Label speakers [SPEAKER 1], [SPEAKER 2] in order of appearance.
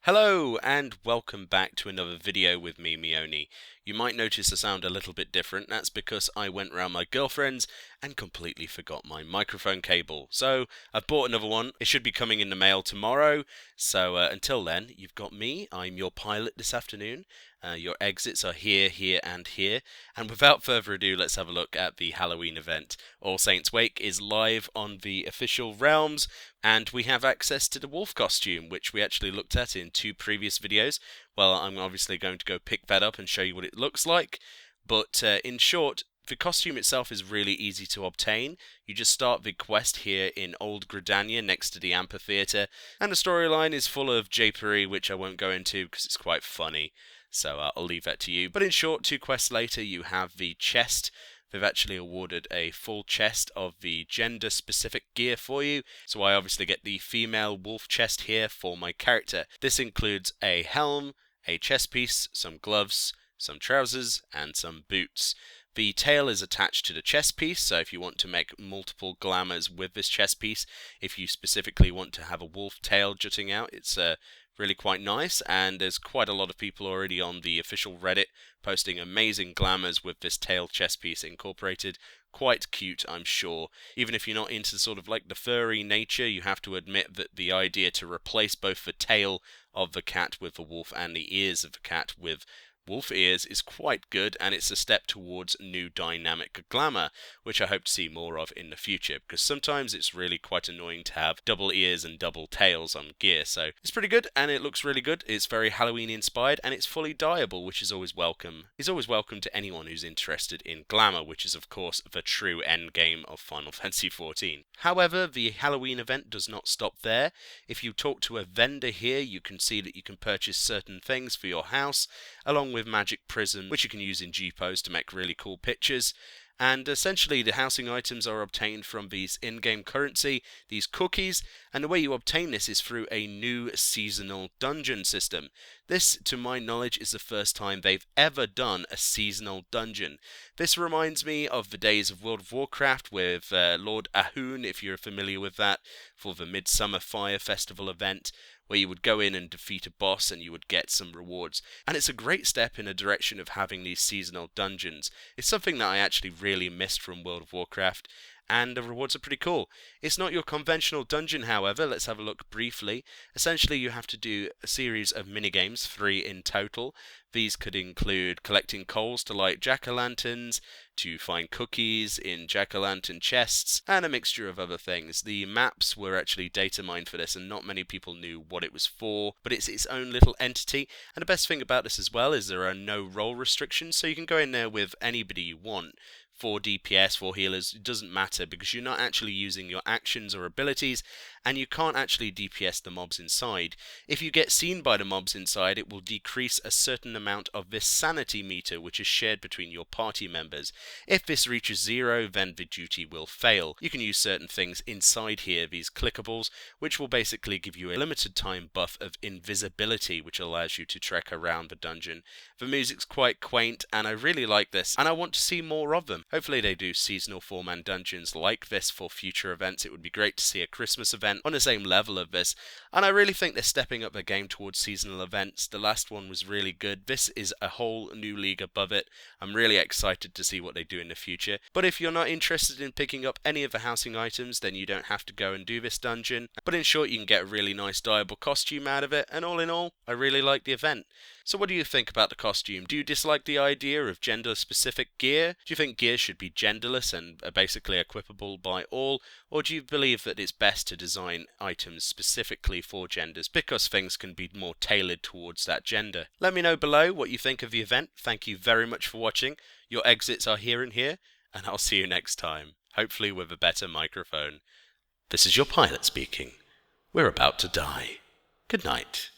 [SPEAKER 1] Hello and welcome back to another video with me, Meoni. You might notice the sound a little bit different. That's because I went round my girlfriend's and completely forgot my microphone cable. So I've bought another one. It should be coming in the mail tomorrow. So until then, you've got me. I'm your pilot this afternoon. Your exits are here, here and here. And without further ado, let's have a look at the Halloween event. All Saints Wake is live on the official realms. And we have access to the wolf costume, which we actually looked at in 2 previous videos. Well, I'm obviously going to go pick that up and show you what it looks like. But in short, the costume itself is really easy to obtain. You just start the quest here in Old Gridania next to the amphitheatre. And the storyline is full of japery, which I won't go into because it's quite funny. So I'll leave that to you. But in short, 2 quests later, you have the chest. They've actually awarded a full chest of the gender-specific gear for you, so I obviously get the female wolf chest here for my character. This includes a helm, a chest piece, some gloves, some trousers, and some boots. The tail is attached to the chest piece, so if you want to make multiple glamours with this chest piece, if you specifically want to have a wolf tail jutting out, it's really quite nice, and there's quite a lot of people already on the official Reddit posting amazing glamours with this tail chest piece incorporated. Quite cute, I'm sure. Even if you're not into sort of like the furry nature, you have to admit that the idea to replace both the tail of the cat with the wolf and the ears of the cat with wolf ears is quite good, and it's a step towards new dynamic glamour, which I hope to see more of in the future, because sometimes it's really quite annoying to have double ears and double tails on gear. So it's pretty good, and it looks really good. It's very Halloween inspired, and it's fully dyeable, which is always welcome. It's always welcome to anyone who's interested in glamour, which is of course the true end game of Final Fantasy XIV. However, the Halloween event does not stop there. If you talk to a vendor here, you can see that you can purchase certain things for your house, along with magic prism, which you can use in G-Pose to make really cool pictures. And essentially the housing items are obtained from these in-game currency, these cookies, and the way you obtain this is through a new seasonal dungeon system. This, to my knowledge, is the first time they've ever done a seasonal dungeon. This reminds me of the days of World of Warcraft with Lord Ahun, if you're familiar with that, for the Midsummer Fire Festival event, where you would go in and defeat a boss and you would get some rewards. And it's a great step in a direction of having these seasonal dungeons. It's something that I actually really missed from World of Warcraft, and the rewards are pretty cool. It's not your conventional dungeon, however. Let's have a look briefly. Essentially, you have to do a series of minigames, 3 in total. These could include collecting coals to light jack-o'-lanterns, to find cookies in jack-o'-lantern chests, and a mixture of other things. The maps were actually data mined for this, and not many people knew what it was for, but it's its own little entity. And the best thing about this as well is there are no role restrictions, so you can go in there with anybody you want. 4 DPS, 4 healers, it doesn't matter because you're not actually using your actions or abilities, and you can't actually DPS the mobs inside. If you get seen by the mobs inside, it will decrease a certain amount of this sanity meter, which is shared between your party members. If this reaches 0, then the duty will fail. You can use certain things inside here, these clickables, which will basically give you a limited time buff of invisibility, which allows you to trek around the dungeon. The music's quite quaint, and I really like this, and I want to see more of them. Hopefully they do seasonal 4-man dungeons like this for future events. It would be great to see a Christmas event on the same level of this, and I really think they're stepping up their game towards seasonal events. The last one was really good. This is a whole new league above it. I'm really excited to see what they do in the future. But if you're not interested in picking up any of the housing items, then you don't have to go and do this dungeon. But in short, you can get a really nice dyeable costume out of it, and all in all, I really like the event. So what do you think about the costume? Do you dislike the idea of gender-specific gear? Do you think gear should be genderless and are basically equipable by all? Or do you believe that it's best to design items specifically for genders because things can be more tailored towards that gender? Let me know below what you think of the event. Thank you very much for watching. Your exits are here and here, and I'll see you next time, hopefully with a better microphone. This is your pilot speaking. We're about to die. Good night.